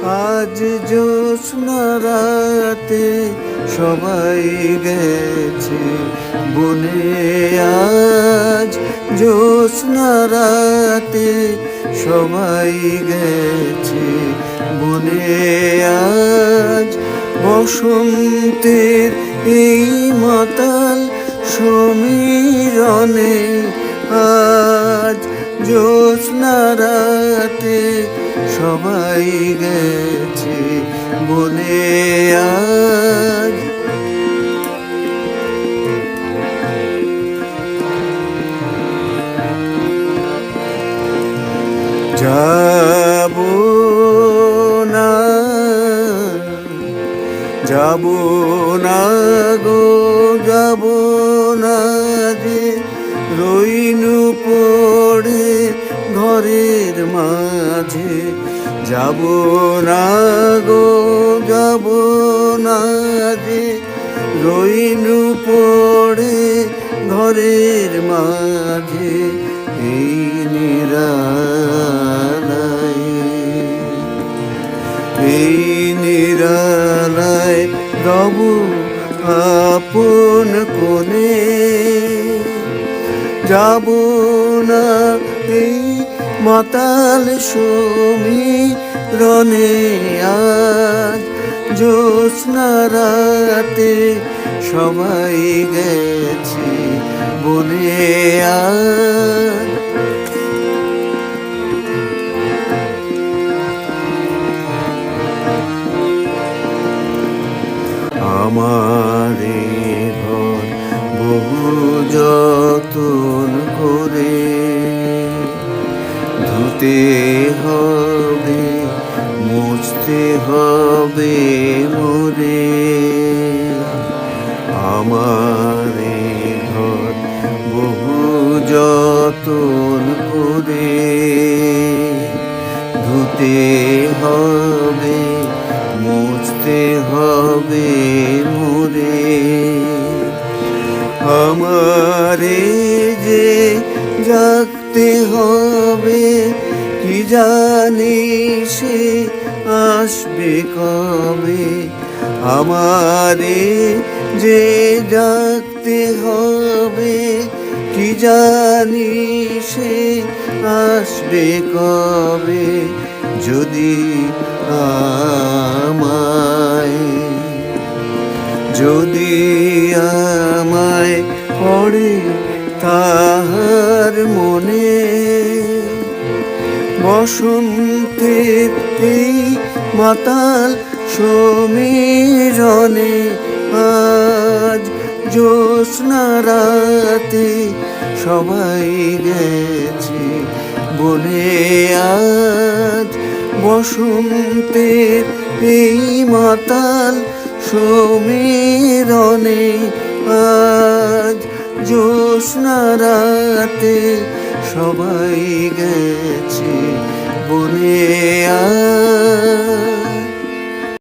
আজ জ্যোৎস্না রাতে সবাই গেছে বনে, আজ জ্যোৎস্না রাতে সবাই গেছে বনে। আজ বসন্তের এই মাতাল সমীরণে, আজ জ্যোৎস্না রাতে সবাই গেছে বনে। আজ যাব না, যাব না গো, যাব না যে রইনু পড়ে ঘরের মাঝে। যাব না গো, যাব না যে রইনু পড়ে ঘরের মাঝে। এই নিরালায়, এই নিরালায় রব আপন কোণে। যাব না এই মাতাল সমীরণে, আজ জ্যোৎস্না রাতে সবাই গেছে বনে। আজ আমারে ঘর বহু যতন করে ধুতে হবে, মুছতে হবে মোরে। আমারে ঘর বহু যতন করে ধুতে হবে, মুছতে হবে মোরে। আমারে যে জাগতে হবে, কি জানি সে আসবে কবে। আমারে যে জাগতে হবে, কি জানি সে আসবে কবে। যদি আমায়, যদি আমায় পড়ে তাহার মনে, বসন্তের এই মাতাল সমীরণে, আজ জ্যোৎস্না রাতে সবাই গেছে বনে। আজ বসন্তের এই মাতাল সমীরণে, আজ জ্যোৎস্না রাতে সবাই গেছে বনে। আজ